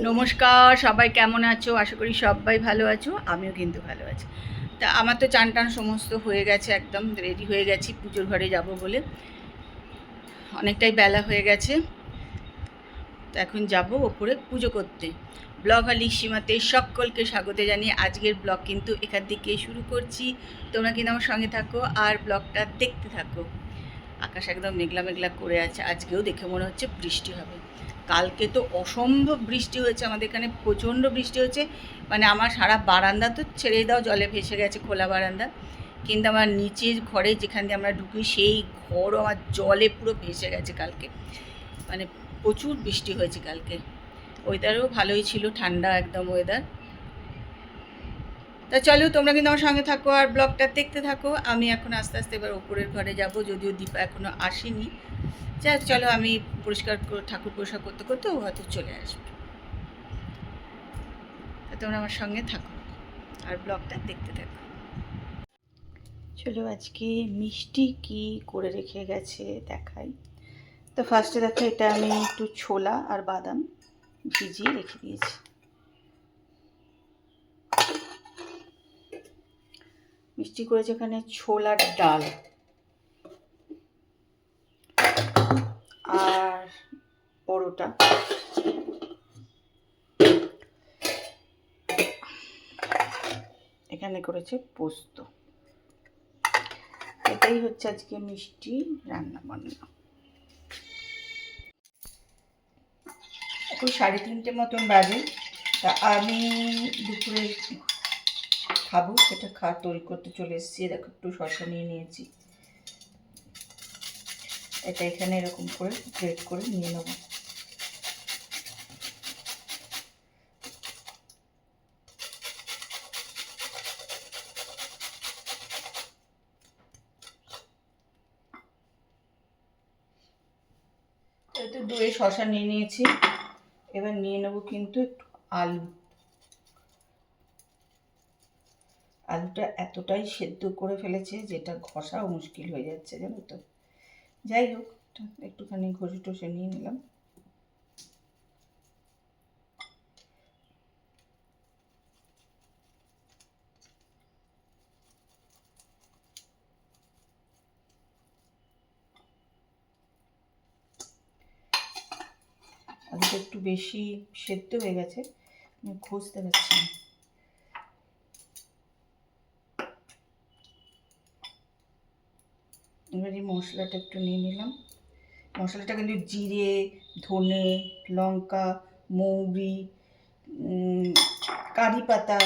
নমস্কার, সবাই কেমন আছো? আশা করি সবাই ভালো আছো, আমিও কিন্তু ভালো আছি। তা আমার তো চান টান সমস্ত হয়ে গেছে, একদম রেডি হয়ে গেছি পুজোর ঘরে যাব বলে। অনেকটাই বেলা হয়ে গেছে, তো এখন যাব ওপরে পুজো করতে। ব্লগ আর লিসীমাতে সকলকে স্বাগত জানিয়ে আজকের ব্লগ কিন্তু এখান থেকে শুরু করছি। তোমরা কিন্তু আমার সঙ্গে থাকো আর ব্লগটা দেখতে থাকো। আকাশ একদম মেঘলা মেঘলা করে আছে, আজকেও দেখে মনে হচ্ছে বৃষ্টি হবে। কালকে তো অসম্ভব বৃষ্টি হয়েছে আমাদের এখানে, প্রচণ্ড বৃষ্টি হয়েছে। মানে আমার সারা বারান্দা তো ছেড়েই দাও, জলে ভেসে গেছে, খোলা বারান্দা। কিন্তু আমার নিচের ঘরে যেখান দিয়ে আমরা ঢুকি সেই ঘরও আমার জলে পুরো ভেসে গেছে কালকে। মানে প্রচুর বৃষ্টি হয়েছে কালকে। ওয়েদারও ভালোই ছিল, ঠান্ডা একদম ওয়েদার। তা চলো, তোমরা কিন্তু আমার সঙ্গে থাকো আর ব্লগটা দেখতে থাকো। আমি এখন আস্তে আস্তে এবার ওপরের ঘরে যাব, যদিও দীপা এখনও আসেনি। যাই চলো, আমি ঠাকুর পরিষ্কার করতে করতে ও হয়তো চলে আসবে। তা তোমরা আমার সঙ্গে থাকো আর ব্লগটা দেখতে থাকো। চলো, আজকে মিষ্টি কি করে রেখে গেছে দেখাই। তো ফার্স্টে দেখো, এটা আমি একটু ছোলা আর বাদাম ভিজিয়ে রেখে দিয়েছি। মিষ্টি করেছে এখানে ছোলার ডাল আর পরোটা। এখানে করেছে পোস্ত। এটাই হচ্ছে আজকে মিষ্টি রান্না বান্না। এখন 3:30 মতন বাজে। তা আমি দুপুরে খাবো, সেটা তৈরি করতে চলে এসেছি। দেখো, একটু শসা নিয়ে নিয়েছি, এটা এখানে এরকম করে গ্রেট করে নিয়ে নেব। তো 2 শসা নিয়ে নিয়েছি। এবার নিয়ে নেব কিন্তু একটু আলু। আলুটা এতটাই সেদ্ধ করে ফেলেছে যেটা ঘষাও মুশকিল হয়ে যাচ্ছে, জানো তো। যাই হোক, একটুখানি ঘষে টষে নিয়ে নিলাম। আলুটা একটু বেশি সেদ্ধ হয়ে গেছে, আমি ঘষতে পারছি না। এবার এই মশলাটা একটু নিয়ে নিলাম। মশলাটা কিন্তু জিরে, ধনে, লঙ্কা, মৌরি, কারি পাতা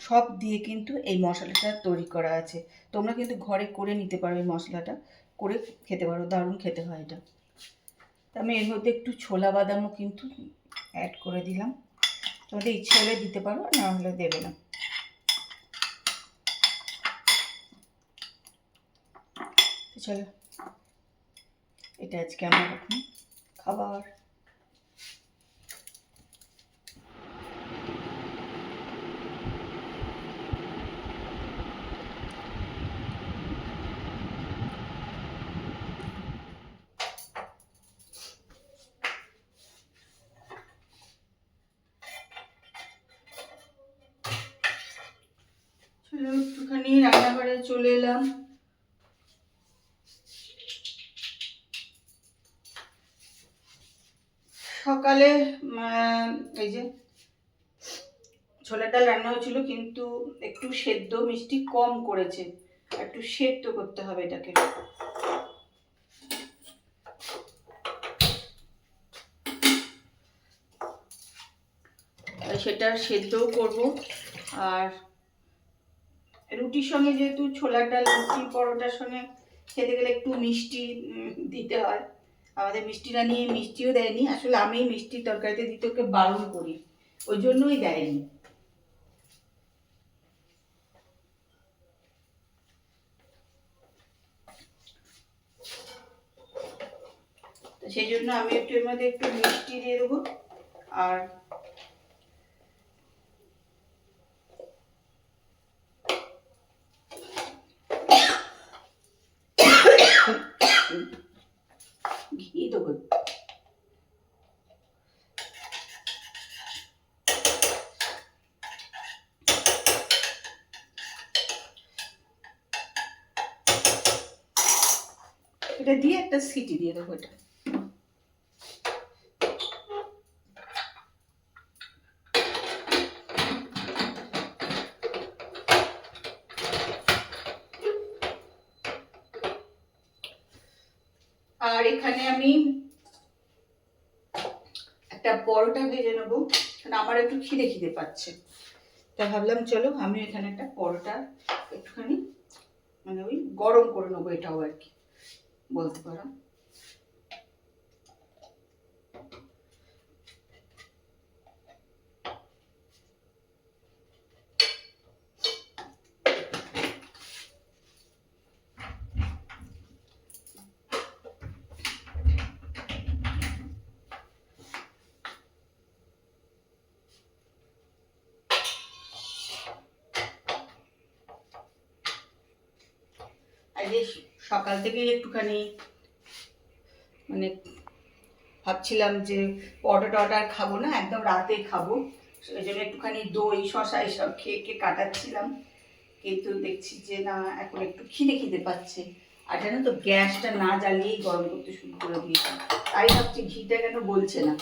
সব দিয়ে কিন্তু এই মশলাটা তৈরি করা আছে। তোমরা কিন্তু ঘরে করে নিতে পারো, এই মশলাটা করে খেতে পারো, দারুণ খেতে হয় এটা। আমি এর মধ্যে একটু ছোলা বাদামও কিন্তু অ্যাড করে দিলাম। তোমাদের ইচ্ছে হলে দিতে পারো, না হলে দেবে না। চলো, এটা আজকে আমার এখন খাবার। চলো, একটুখানি রান্নাঘরে চলে এলাম। সকালে এই যে ছোলার ডাল রান্না হয়েছিল, কিন্তু একটু সেদ্ধ মিষ্টি কম করেছে, একটু সেদ্ধ করতে হবে এটাকে। সেটা সেদ্ধও করব। আর রুটির সঙ্গে, যেহেতু ছোলার ডাল রুটি পরোটার সঙ্গে খেতে গেলে একটু মিষ্টি দিতে হয়। আমাদের মিষ্টিরা নিয়ে মিষ্টিও দেয়নি, আসলে আমি মিষ্টি তরকারিতে দিতে ওকে বারণ করি, ওই জন্যই দেয়নি। তো সেই জন্য আমি একটু এর মধ্যে একটু মিষ্টি দিয়ে দেবো। আর এটা দিয়ে একটা সিটি দিয়ে দেবো। এটা আর এখানে আমি একটা পরোটা ভেজে নেবো, কারণ আমার একটু খিদে খিদে পাচ্ছে। তা ভাবলাম চলো আমি এখানে একটা পরোটা একটুখানি মানে ওই গরম করে নেবো, এটাও আর কি বলতে পারো। আজকে সকাল থেকে একটুখানি মানে ভাবছিলাম যে পরোটা আর খাবো না, একদম রাতে খাবো, সেই জন্য একটুখানি দই শসা এসব খেয়ে খেয়ে কাটাচ্ছিলাম। কিন্তু দেখছি যে না, এখন একটু খিদে খিদে পাচ্ছে। আর জানো তো, গ্যাসটা না জ্বালিয়েই গরম করতে শুরু করে দিয়েছি। তাই ভাবছি ঘিটা কেন বলছে না।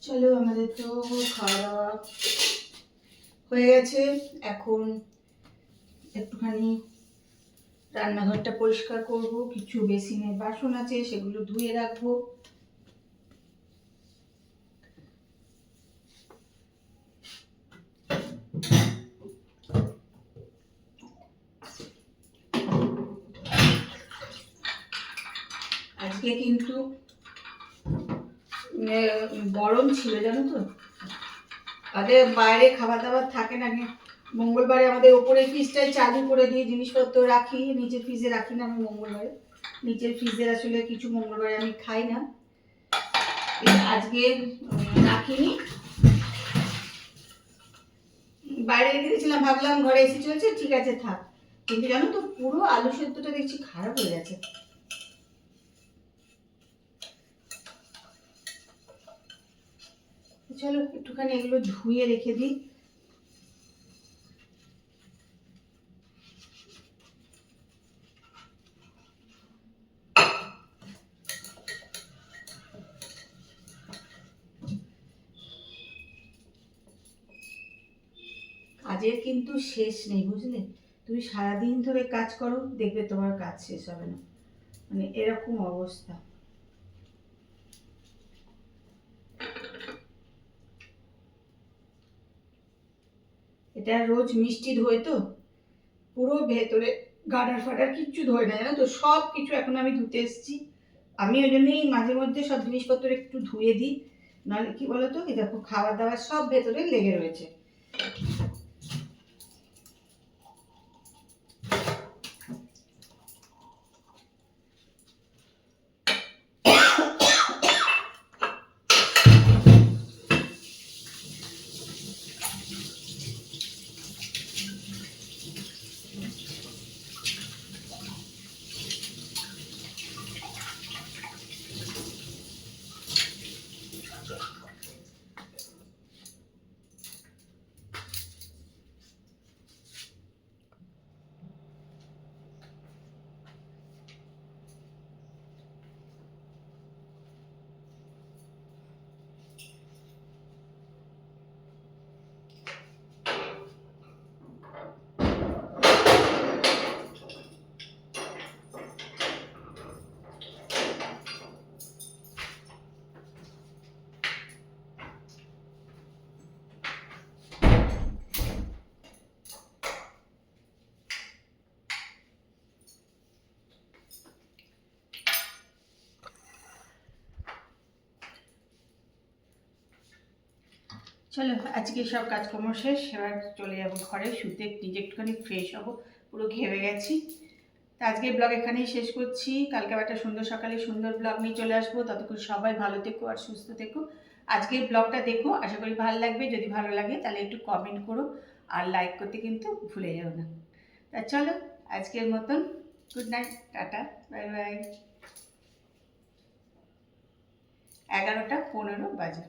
চলো, আমাদের তো খাওয়া দাওয়া হয়ে গেছে। এখন একটুখানি রান্নাঘরটা পরিষ্কার করব, কিছু বেসিনের বাসন আছে সেগুলো ধুয়ে রাখবো। আজকে কিন্তু গরম ছিল জানো তো, আগে বাইরে খাবার দাবার থাকে না। মঙ্গলবারে আমাদের ওপরে ফ্রিজটাই চালু করে দিয়ে জিনিসপত্র রাখি, নিচের ফ্রিজে রাখি না আমি মঙ্গলবারে। নিচের ফ্রিজে আসলে কিছু মঙ্গলবারে আমি খাই না, আজকে রাখিনি, বাইরে রেখে দিয়েছিলাম। ভাবলাম ঘরে এসে চলছে, ঠিক আছে থাক। কিন্তু জানো তো, পুরো আলু সেদ্ধটা দেখছি খারাপ হয়ে গেছে। চলো একটুখানি এগুলো ধুয়ে রেখে দিই। কাজের কিন্তু শেষ নেই বুঝলে। তুমি সারাদিন ধরে কাজ করো, দেখবে তোমার কাজ শেষ হবে না, মানে এরকম অবস্থা। এটা রোজ মিষ্টি ধোয় তো, পুরো ভেতরে গাডার ফাডার কিচ্ছু ধোয় না জানো তো, সব কিছু এখন আমি ধুতে এসেছি। আমি ওই জন্যই মাঝে মধ্যে সব জিনিসপত্র একটু ধুয়ে দিই, নাহলে কি বলতো, এই দেখো খাবার দাবার সব ভেতরে লেগে রয়েছে। চলো আজকে সব কাজকর্ম শেষ, এবার চলে যাবো ঘরে শুতে, নিজে একটুখানি ফ্রেশ হবো, পুরো ঘেমে গেছি। তা আজকে ব্লগ এখানেই শেষ করছি, কালকে একটা সুন্দর সকালে সুন্দর ব্লগ নিয়ে চলে আসবো। ততক্ষণ সবাই ভালো থেকো আর সুস্থ থেকো। আজকের ব্লগটা দেখো, আশা করি ভালো লাগবে। যদি ভালো লাগে তাহলে একটু কমেন্ট করো আর লাইক করতে কিন্তু ভুলে যাও না। তা চলো আজকের মতন good night, tata, bye bye. 11টা 15 বাজে।